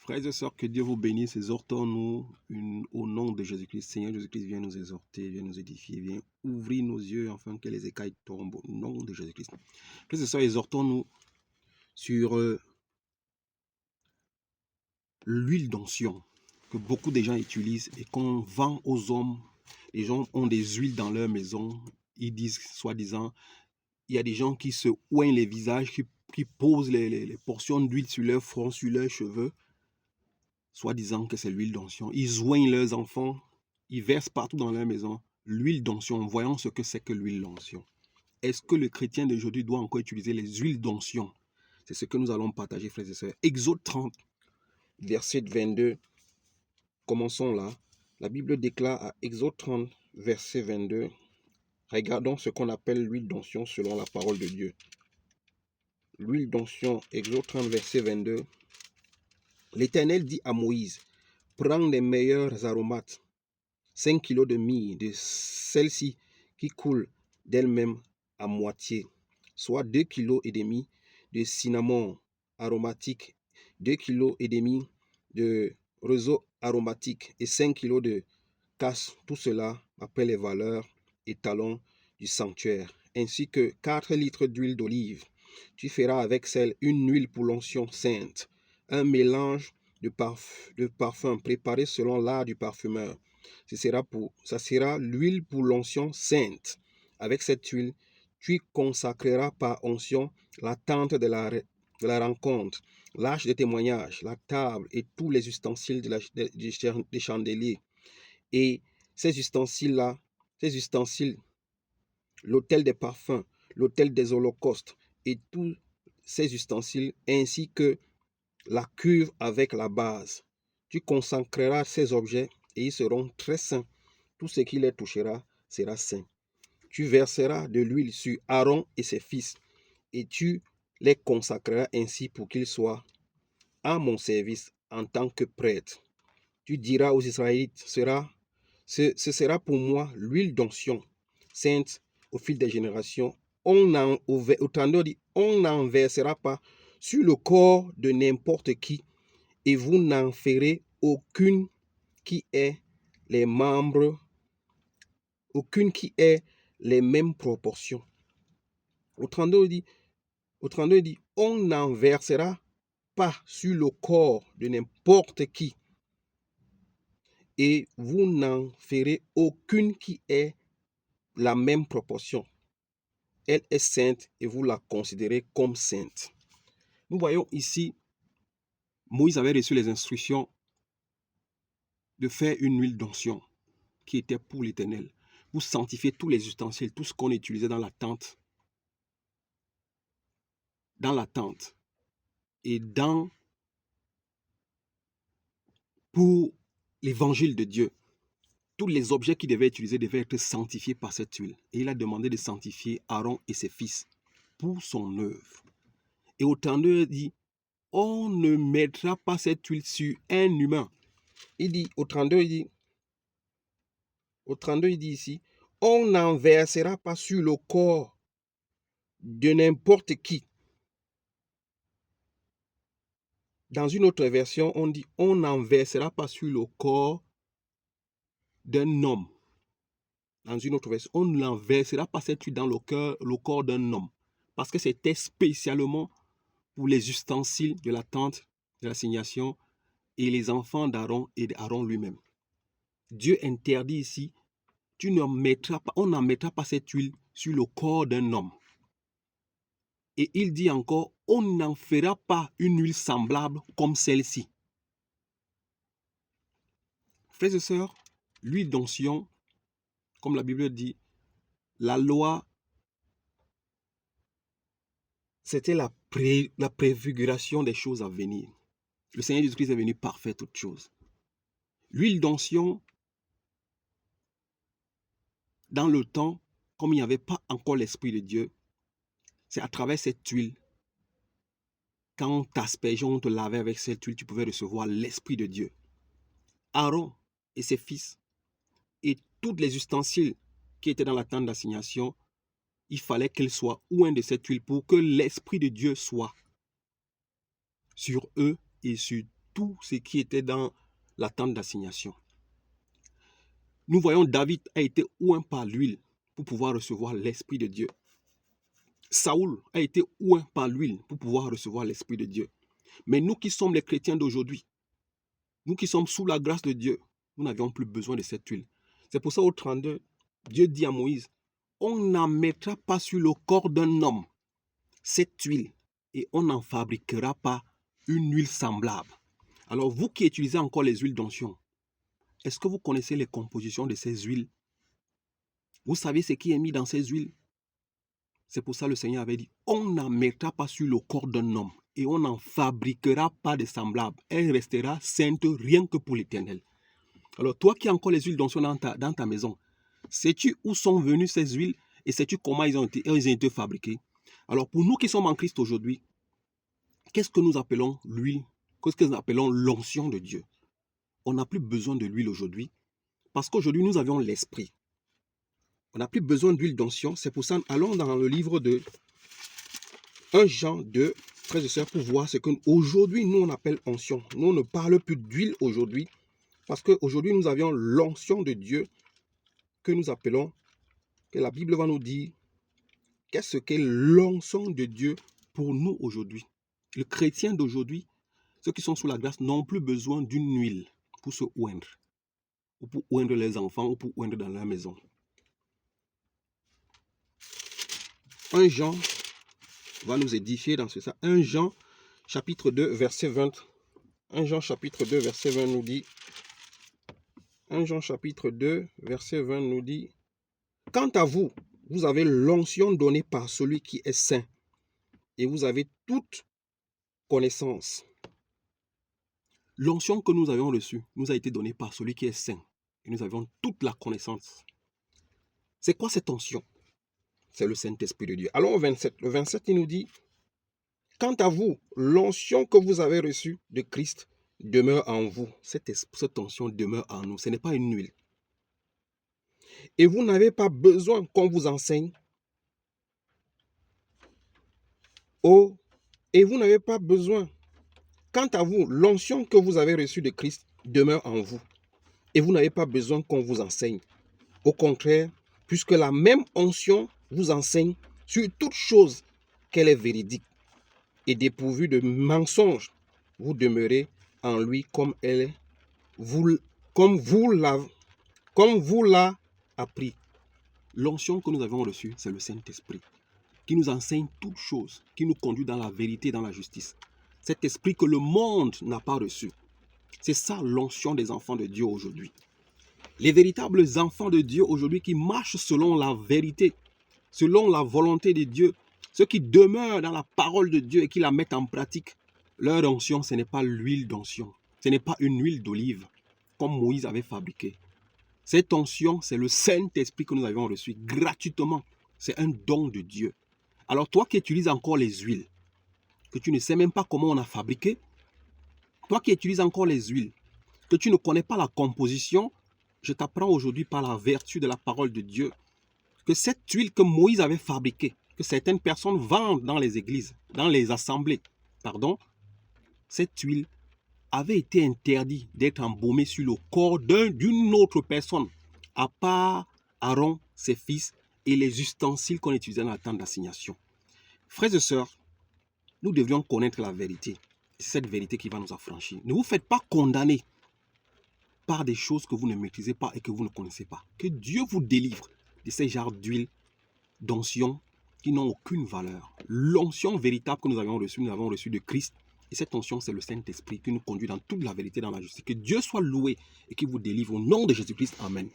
Frères et sœurs, que Dieu vous bénisse. Exhortons-nous au nom de Jésus-Christ. Seigneur Jésus-Christ, viens nous exhorter, viens nous édifier, viens ouvrir nos yeux afin que les écailles tombent au nom de Jésus-Christ. Frères et sœurs, exhortons-nous sur l'huile d'onction que beaucoup de gens utilisent et qu'on vend aux hommes. Les gens ont des huiles dans leur maison. Ils disent, soi-disant, il y a des gens qui se oignent les visages, qui posent les portions d'huile sur leur front, sur leurs cheveux, soi-disant que c'est l'huile d'onction. Ils oignent leurs enfants, ils versent partout dans leur maison l'huile d'onction. Voyons ce que c'est que l'huile d'onction. Est-ce que le chrétien d'aujourd'hui doit encore utiliser les huiles d'onction? C'est ce que nous allons partager, frères et sœurs. Exode 30, verset 22. Commençons là. La Bible déclare à Exode 30, verset 22. Regardons ce qu'on appelle l'huile d'onction selon la parole de Dieu. L'huile d'onction, Exode 30, verset 22. L'Éternel dit à Moïse, prends les meilleurs aromates, 5 kilos de myrrhe, de celle-ci qui coule d'elle-même à moitié, soit 2,5 kg de cinnamon aromatique, 2,5 kg de roseau aromatique et 5 kg de casse, tout cela après les valeurs et talons du sanctuaire, ainsi que 4 litres d'huile d'olive. Tu feras avec celle une huile pour l'onction sainte, un mélange de parfum préparé selon l'art du parfumeur. Ça sera l'huile pour l'onction sainte. Avec cette huile, tu consacreras par onction la tente de la rencontre, l'arche de témoignage, la table et tous les ustensiles des chandeliers. Et ces ustensiles-là, l'autel des parfums, l'autel des holocaustes et tous ces ustensiles, ainsi que la cuve avec la base. Tu consacreras ces objets et ils seront très saints. Tout ce qui les touchera sera saint. Tu verseras de l'huile sur Aaron et ses fils et tu les consacreras ainsi pour qu'ils soient à mon service en tant que prêtres. Tu diras aux Israélites, ce sera pour moi l'huile d'onction sainte au fil des générations. On n'en versera pas sur le corps de n'importe qui et vous n'en ferez aucune qui ait les membres, aucune qui ait les mêmes proportions. Au 32, il dit, on n'en versera pas sur le corps de n'importe qui et vous n'en ferez aucune qui ait la même proportion. Elle est sainte et vous la considérez comme sainte. Nous voyons ici, Moïse avait reçu les instructions de faire une huile d'onction qui était pour l'Éternel, pour sanctifier tous les ustensiles, tout ce qu'on utilisait dans la tente et pour l'évangile de Dieu. Tous les objets qu'il devait utiliser devaient être sanctifiés par cette huile. Et il a demandé de sanctifier Aaron et ses fils pour son œuvre. Et au 32, il dit, on ne mettra pas cette huile sur un humain. Il dit, au 32, il dit ici, on n'en versera pas sur le corps de n'importe qui. Dans une autre version, on dit, on n'en versera pas sur le corps d'un homme. Dans une autre version, on n'en versera pas cette huile dans le corps d'un homme. Parce que c'était spécialement pour les ustensiles de la tente de l'assignation et les enfants d'Aaron et d'Aaron lui-même. Dieu interdit ici, on n'en mettra pas cette huile sur le corps d'un homme. Et il dit encore, on n'en fera pas une huile semblable comme celle-ci. Frères et sœurs, l'huile d'onction, comme la Bible dit, la loi, c'était la préfiguration des choses à venir. Le Seigneur Jésus-Christ est venu parfaire toutes choses. L'huile d'onction, dans le temps, comme il n'y avait pas encore l'Esprit de Dieu, c'est à travers cette huile, quand on t'aspergeait, on te lavait avec cette huile, tu pouvais recevoir l'Esprit de Dieu. Aaron et ses fils et tous les ustensiles qui étaient dans la tente d'assignation, il fallait qu'ils soient oints de cette huile pour que l'Esprit de Dieu soit sur eux et sur tout ce qui était dans la tente d'assignation. Nous voyons David a été oint par l'huile pour pouvoir recevoir l'Esprit de Dieu. Saoul a été oint par l'huile pour pouvoir recevoir l'Esprit de Dieu. Mais nous qui sommes les chrétiens d'aujourd'hui, nous qui sommes sous la grâce de Dieu, nous n'avions plus besoin de cette huile. C'est pour ça au 32, Dieu dit à Moïse, on n'en mettra pas sur le corps d'un homme cette huile et on n'en fabriquera pas une huile semblable. Alors vous qui utilisez encore les huiles d'onction, est-ce que vous connaissez les compositions de ces huiles? Vous savez ce qui est mis dans ces huiles? C'est pour ça que le Seigneur avait dit, on n'en mettra pas sur le corps d'un homme et on n'en fabriquera pas de semblable. Elle restera sainte rien que pour l'Éternel. Alors toi qui as encore les huiles d'onction dans ta maison, sais-tu où sont venues ces huiles et sais-tu comment elles ont été fabriquées? Alors pour nous qui sommes en Christ aujourd'hui, qu'est-ce que nous appelons l'huile? Qu'est-ce que nous appelons l'onction de Dieu? On n'a plus besoin de l'huile aujourd'hui parce qu'aujourd'hui nous avions l'Esprit. On n'a plus besoin d'huile d'onction. C'est pour ça, allons dans le livre de 1 Jean 2, frères et sœurs, pour voir ce qu'aujourd'hui nous on appelle onction. Nous on ne parle plus d'huile aujourd'hui parce qu'aujourd'hui nous avions l'onction de Dieu que nous appelons, que la Bible va nous dire, qu'est-ce qu'est l'onction de Dieu pour nous aujourd'hui. Les chrétiens d'aujourd'hui, ceux qui sont sous la grâce, n'ont plus besoin d'une huile pour se oindre, ou pour oindre les enfants, ou pour oindre dans leur maison. 1 Jean va nous édifier dans ce sens. 1 Jean chapitre 2 verset 20. 1 Jean chapitre 2 verset 20 nous dit, 1 Jean chapitre 2 verset 20 nous dit, quant à vous, vous avez l'onction donnée par celui qui est saint et vous avez toute connaissance. L'onction que nous avons reçue nous a été donnée par celui qui est saint et nous avons toute la connaissance. C'est quoi cette onction? C'est le Saint-Esprit de Dieu. Allons au 27. Le 27, il nous dit, quant à vous, l'onction que vous avez reçue de Christ demeure en vous. Cette onction demeure en nous. Ce n'est pas une huile. Et vous n'avez pas besoin qu'on vous enseigne. Oh, et vous n'avez pas besoin. Quant à vous, l'onction que vous avez reçue de Christ demeure en vous. Et vous n'avez pas besoin qu'on vous enseigne. Au contraire, puisque la même onction vous enseigne sur toute chose qu'elle est véridique et dépourvue de mensonges, vous demeurez en lui comme vous l'a appris. L'onction que nous avons reçue, c'est le Saint-Esprit qui nous enseigne toutes choses, qui nous conduit dans la vérité, dans la justice. Cet esprit que le monde n'a pas reçu. C'est ça l'onction des enfants de Dieu aujourd'hui. Les véritables enfants de Dieu aujourd'hui qui marchent selon la vérité, selon la volonté de Dieu, ceux qui demeurent dans la parole de Dieu et qui la mettent en pratique, leur onction, ce n'est pas l'huile d'onction. Ce n'est pas une huile d'olive, comme Moïse avait fabriqué. Cette onction, c'est le Saint-Esprit que nous avons reçu gratuitement. C'est un don de Dieu. Alors toi qui utilises encore les huiles, que tu ne sais même pas comment on a fabriqué, toi qui utilises encore les huiles, que tu ne connais pas la composition, je t'apprends aujourd'hui par la vertu de la parole de Dieu que cette huile que Moïse avait fabriquée, que certaines personnes vendent dans les églises, dans les assemblées, cette huile avait été interdite d'être embaumée sur le corps d'une autre personne, à part Aaron, ses fils et les ustensiles qu'on utilisait dans la tente d'assignation. Frères et sœurs, nous devrions connaître la vérité. C'est cette vérité qui va nous affranchir. Ne vous faites pas condamner par des choses que vous ne maîtrisez pas et que vous ne connaissez pas. Que Dieu vous délivre de ces genres d'huile, d'onction qui n'ont aucune valeur. L'onction véritable que nous avons reçue de Christ. Et cette onction, c'est le Saint-Esprit qui nous conduit dans toute la vérité, dans la justice. Que Dieu soit loué et qu'il vous délivre au nom de Jésus-Christ. Amen.